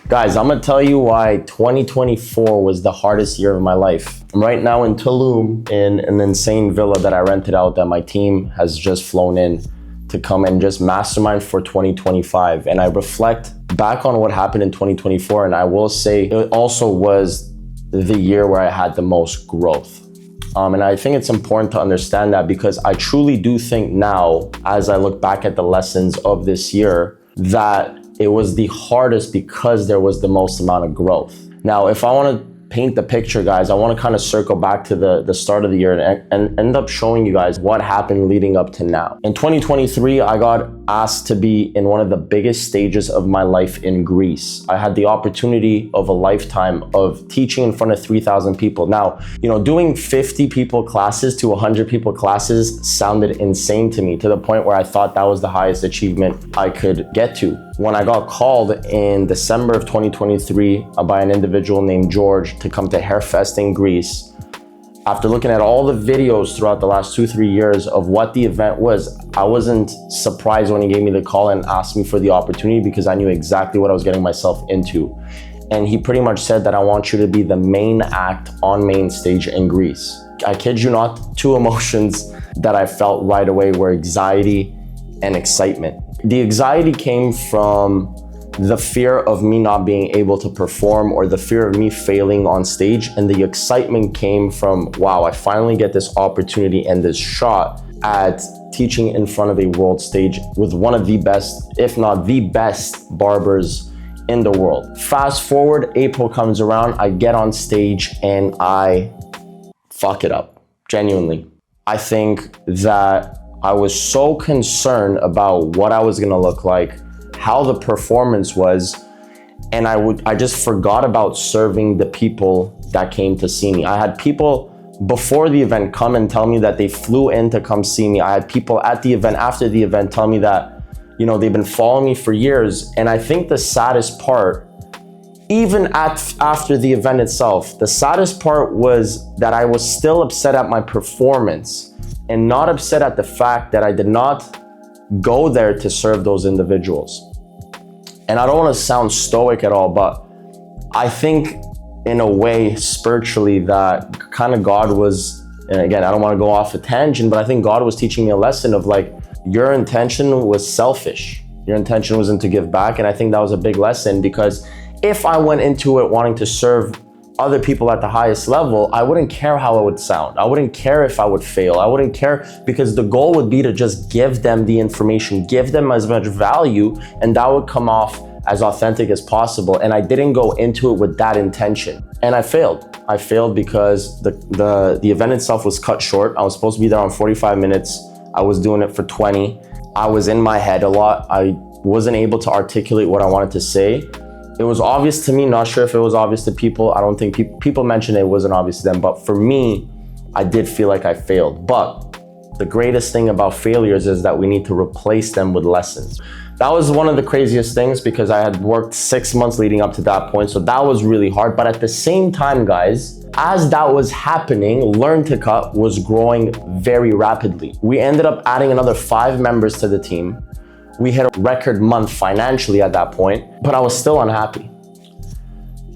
Guys, I'm gonna tell you why 2024 was the hardest year of my life. I'm right now in Tulum in an insane villa that I rented out that my team has just flown in to come and just mastermind for 2025. And I reflect back on what happened in 2024, and I will say it also was the year where I had the most growth. And I think it's important to understand that because I truly do think now, as I look back at the lessons of this year, that it was the hardest because there was the most amount of growth. Now, if I want to paint the picture, guys, I want to kind of circle back to the start of the year and end up showing you guys what happened leading up to now. In 2023, I got asked to be in one of the biggest stages of my life in Greece. I had the opportunity of a lifetime of teaching in front of 3,000 people. Now, doing 50 people classes to 100 people classes sounded insane to me, to the point where I thought that was the highest achievement I could get to. When I got called in December of 2023 by an individual named George to come to Hairfest in Greece, after looking at all the videos throughout the last 2-3 years of what the event was, I wasn't surprised when he gave me the call and asked me for the opportunity because I knew exactly what I was getting myself into. And he pretty much said that I want you to be the main act on main stage in Greece. I kid you not, two emotions that I felt right away were anxiety and excitement. The anxiety came from the fear of me not being able to perform or the fear of me failing on stage. And the excitement came from, wow, I finally get this opportunity and this shot at teaching in front of a world stage with one of the best, if not the best, barbers in the world. Fast forward, April comes around, I get on stage and I fuck it up, genuinely. I think that I was so concerned about what I was gonna look like, how the performance was, and I just forgot about serving the people that came to see me. I had people before the event come and tell me that they flew in to come see me. I had people at the event, after the event, tell me that, they've been following me for years. And I think the saddest part, even after the event itself, the saddest part was that I was still upset at my performance and not upset at the fact that I did not go there to serve those individuals. And I don't want to sound stoic at all, but I think in a way spiritually that kind of God was, and again, I don't want to go off a tangent, but I think God was teaching me a lesson of like, your intention was selfish. Your intention wasn't to give back. And I think that was a big lesson, because if I went into it wanting to serve other people at the highest level, I wouldn't care how it would sound. I wouldn't care if I would fail. I wouldn't care, because the goal would be to just give them the information, give them as much value, and that would come off as authentic as possible. And I didn't go into it with that intention. And I failed. I failed because the event itself was cut short. I was supposed to be there on 45 minutes. I was doing it for 20. I was in my head a lot. I wasn't able to articulate what I wanted to say. It was obvious to me, not sure if it was obvious to people. I don't think people mentioned it wasn't obvious to them, but for me, I did feel like I failed. But the greatest thing about failures is that we need to replace them with lessons. That was one of the craziest things, because I had worked 6 months leading up to that point, so that was really hard. But at the same time, guys, as that was happening, Learn to Cut was growing very rapidly. We ended up adding another 5 members to the team. We hit a record month financially at that point, but I was still unhappy.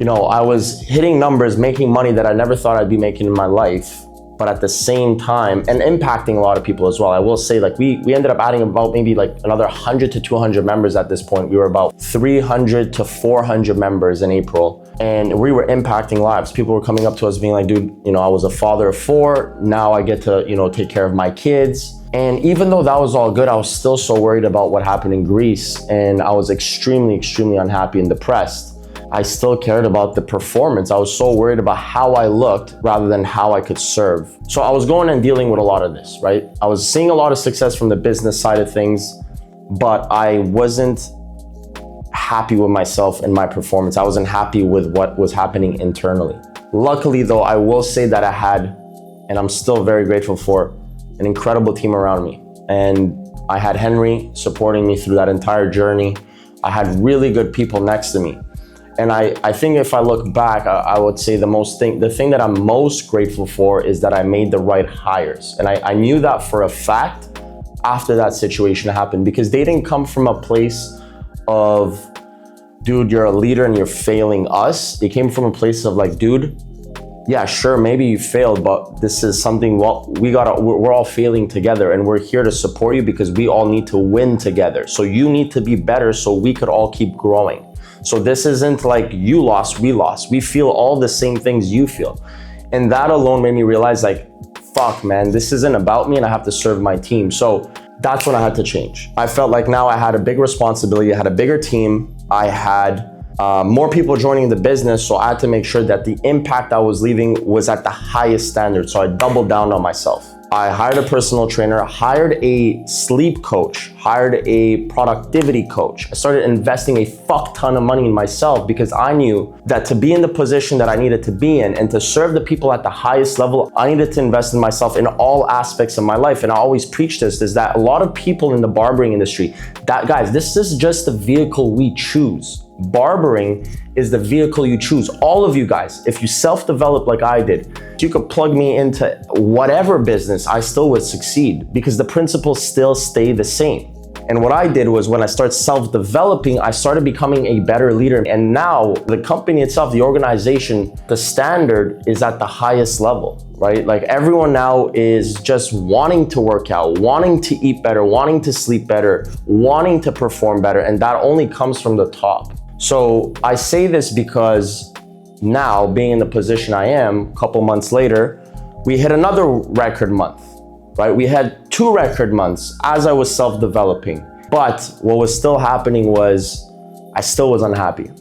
I was hitting numbers, making money that I never thought I'd be making in my life, but at the same time, and impacting a lot of people as well. I will say, like, we ended up adding about maybe like another 100 to 200 members at this point. We were about 300 to 400 members in April, and we were impacting lives. People were coming up to us being like, dude, I was a father of 4. Now I get to, take care of my kids. And even though that was all good, I was still so worried about what happened in Greece, and I was extremely, extremely unhappy and depressed. I still cared about the performance. I was so worried about how I looked rather than how I could serve. So I was going and dealing with a lot of this, right? I was seeing a lot of success from the business side of things, but I wasn't happy with myself and my performance. I wasn't happy with what was happening internally. Luckily though, I will say that I had, and I'm still very grateful for, an incredible team around me. And I had Henry supporting me through that entire journey. I had really good people next to me. And I think if I look back, I would say the thing that I'm most grateful for is that I made the right hires. And I knew that for a fact after that situation happened, because they didn't come from a place of dude, you're a leader and you're failing us. It came from a place of like, dude, yeah, sure, maybe you failed, but this is something, well, we're all failing together, and we're here to support you because we all need to win together. So you need to be better so we could all keep growing. So this isn't like you lost, we lost. We feel all the same things you feel. And that alone made me realize like, fuck man, this isn't about me and I have to serve my team. So that's when I had to change. I felt like now I had a big responsibility, I had a bigger team, I had more people joining the business, so I had to make sure that the impact I was leaving was at the highest standard. So I doubled down on myself. I hired a personal trainer, hired a sleep coach, hired a productivity coach. I started investing a fuck ton of money in myself because I knew that to be in the position that I needed to be in and to serve the people at the highest level, I needed to invest in myself in all aspects of my life. And I always preach this, is that a lot of people in the barbering industry, that guys, this is just the vehicle we choose. Barbering is the vehicle you choose. All of you guys, if you self-develop like I did, you could plug me into whatever business, I still would succeed because the principles still stay the same. And what I did was when I started self-developing, I started becoming a better leader. And now the company itself, the organization, the standard is at the highest level, right? Like everyone now is just wanting to work out, wanting to eat better, wanting to sleep better, wanting to perform better. And that only comes from the top. So I say this because now being in the position I am, a couple months later, we hit another record month, right? We had 2 record months as I was self-developing. But what was still happening was I still was unhappy.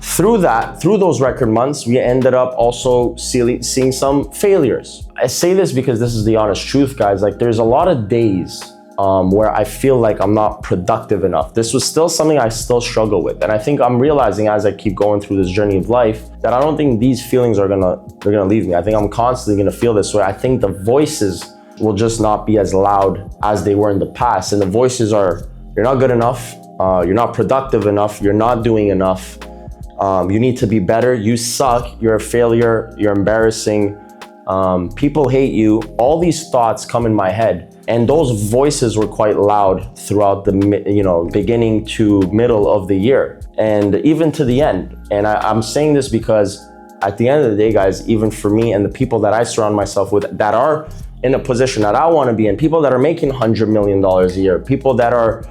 Through those record months, we ended up also seeing some failures. I say this because this is the honest truth, guys. Like there's a lot of days where I feel like I'm not productive enough. This was still something I still struggle with. And I think I'm realizing as I keep going through this journey of life that I don't think these feelings they're gonna leave me. I think I'm constantly gonna feel this way. I think the voices will just not be as loud as they were in the past. And the voices are, you're not good enough, you're not productive enough, you're not doing enough, you need to be better, you suck, you're a failure, you're embarrassing, people hate you. All these thoughts come in my head. And those voices were quite loud throughout the beginning to middle of the year and even to the end. And I'm saying this because at the end of the day, guys, even for me and the people that I surround myself with that are in a position that I want to be in, people that are making $100 million a year, people that are,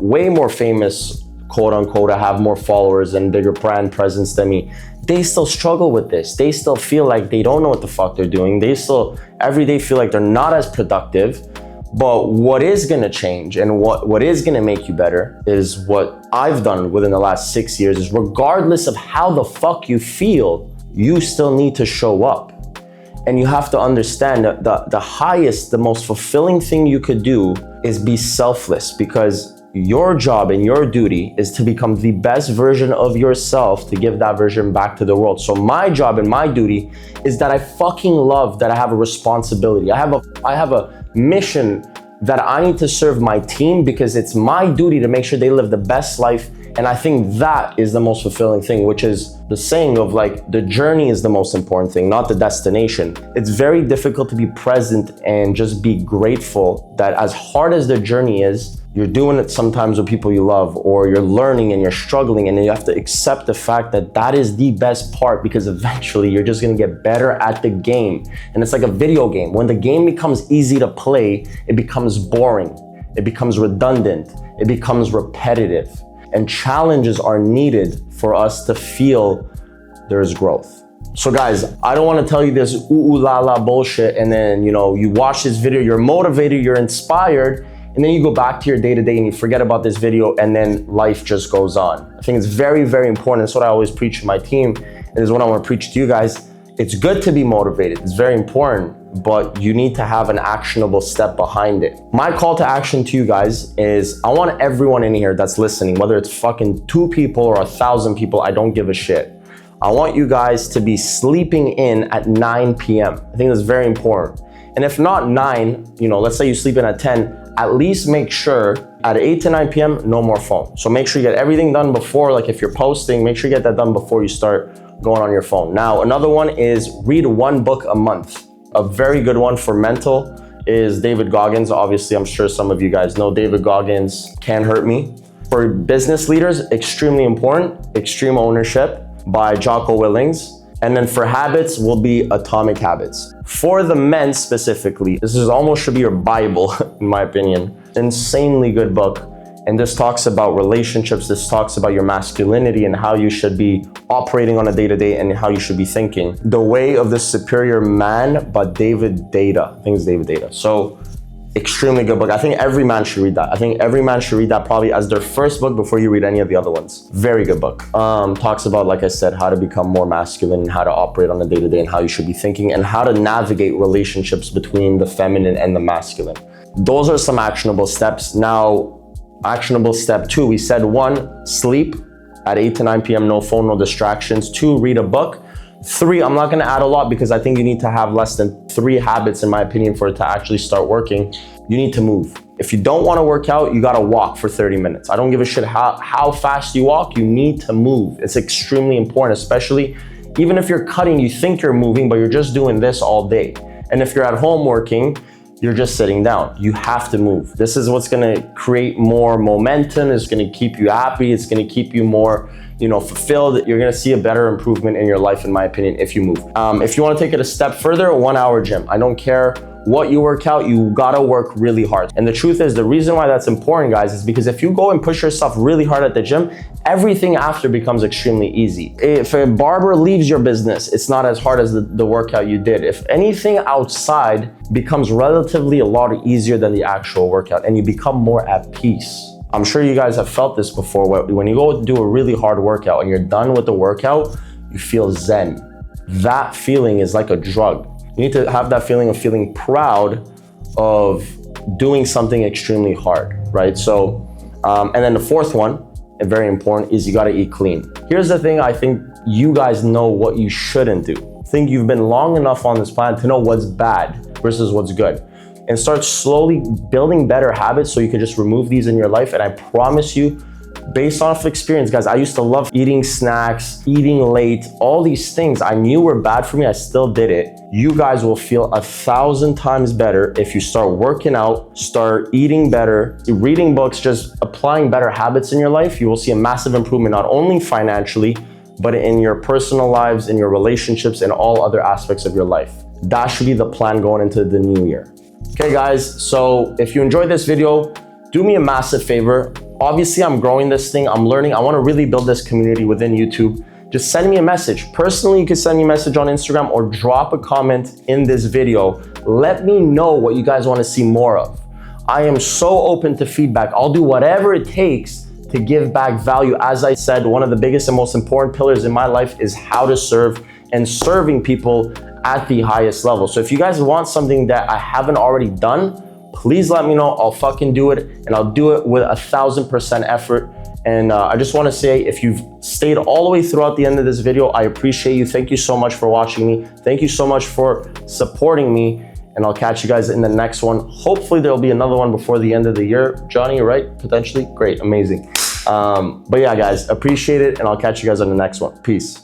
way more famous, quote unquote, have more followers and bigger brand presence than me, they still struggle with this. They still feel like they don't know what the fuck they're doing. They still every day feel like they're not as productive. But what is gonna change and what is gonna make you better is what I've done within the last 6 years is regardless of how the fuck you feel, you still need to show up. And you have to understand that the highest, the most fulfilling thing you could do is be selfless, because your job and your duty is to become the best version of yourself to give that version back to the world. So my job and my duty is that I fucking love that I have a responsibility. I have a mission that I need to serve my team because it's my duty to make sure they live the best life. And I think that is the most fulfilling thing, which is the saying of like, the journey is the most important thing, not the destination. It's very difficult to be present and just be grateful that as hard as the journey is, you're doing it sometimes with people you love, or you're learning and you're struggling, and you have to accept the fact that that is the best part, because eventually you're just gonna get better at the game. And it's like a video game. When the game becomes easy to play, it becomes boring, it becomes redundant, it becomes repetitive. And challenges are needed for us to feel there's growth. So guys, I don't wanna tell you this ooh la la bullshit and then you watch this video, you're motivated, you're inspired, and then you go back to your day-to-day and you forget about this video and then life just goes on. I think it's very, very important. That's what I always preach to my team, and this is what I wanna preach to you guys. It's good to be motivated, it's very important, but you need to have an actionable step behind it. My call to action to you guys is I want everyone in here that's listening, whether it's fucking 2 people or 1,000 people, I don't give a shit. I want you guys to be sleeping in at 9 p.m. I think that's very important. And if not 9, let's say you sleep in at 10, at least make sure at 8 to 9 p.m., no more phone. So make sure you get everything done before, like if you're posting, make sure you get that done before you start going on your phone. Now, another one is read 1 book a month. A very good one for mental is David Goggins. Obviously, I'm sure some of you guys know David Goggins, Can't Hurt Me. For business leaders, extremely important, Extreme Ownership by Jocko Willings. And then for habits will be Atomic Habits. For the men specifically, this is almost should be your Bible, in my opinion. Insanely good book. And this talks about relationships. This talks about your masculinity and how you should be operating on a day-to-day and how you should be thinking. The Way of the Superior Man by David Data. I think it's David Data. So extremely good book. I think every man should read that. I think every man should read that probably as their first book before you read any of the other ones. Very good book. Talks about, like I said, how to become more masculine and how to operate on a day-to-day and how you should be thinking and how to navigate relationships between the feminine and the masculine. Those are some actionable steps. Now, actionable step 2, we said 1, sleep at 8 to 9 p.m., no phone, no distractions. 2, read a book. 3, I'm not gonna add a lot because I think you need to have less than 3 habits, in my opinion, for it to actually start working. You need to move. If you don't wanna work out, you gotta walk for 30 minutes. I don't give a shit how fast you walk, you need to move. It's extremely important, especially even if you're cutting, you think you're moving, but you're just doing this all day. And if you're at home working, you're just sitting down. You have to move. This is what's gonna create more momentum. It's gonna keep you happy. It's gonna keep you more, fulfilled. You're gonna see a better improvement in your life, in my opinion, if you move. If you wanna take it a step further, 1 hour gym. I don't care what you work out, you gotta work really hard. And the truth is, the reason why that's important, guys, is because if you go and push yourself really hard at the gym, everything after becomes extremely easy. If a barber leaves your business, it's not as hard as the workout you did. If anything outside becomes relatively a lot easier than the actual workout and you become more at peace. I'm sure you guys have felt this before. When you go do a really hard workout and you're done with the workout, you feel zen. That feeling is like a drug. You need to have that feeling of feeling proud of doing something extremely hard, right? So, and then the 4th one, and very important, is you gotta eat clean. Here's the thing, I think you guys know what you shouldn't do. I think you've been long enough on this planet to know what's bad versus what's good. And start slowly building better habits so you can just remove these in your life. And I promise you, based off experience, guys, I used to love eating snacks, eating late, all these things I knew were bad for me, I still did it. You guys will feel 1,000 times better if you start working out, start eating better, reading books, just applying better habits in your life. You will see a massive improvement, not only financially, but in your personal lives, in your relationships, and all other aspects of your life. That should be the plan going into the new year. Okay, guys, so if you enjoyed this video, do me a massive favor. Obviously, I'm growing this thing, I'm learning. I wanna really build this community within YouTube. Just send me a message. Personally, you can send me a message on Instagram or drop a comment in this video. Let me know what you guys wanna see more of. I am so open to feedback. I'll do whatever it takes to give back value. As I said, one of the biggest and most important pillars in my life is how to serve and serving people at the highest level. So if you guys want something that I haven't already done, please let me know. I'll fucking do it, and I'll do it with 1,000% effort. And I just wanna say, if you've stayed all the way throughout the end of this video, I appreciate you. Thank you so much for watching me. Thank you so much for supporting me, and I'll catch you guys in the next one. Hopefully there'll be another one before the end of the year. Johnny, right? Potentially? Great, amazing. But yeah, guys, appreciate it, and I'll catch you guys on the next one. Peace.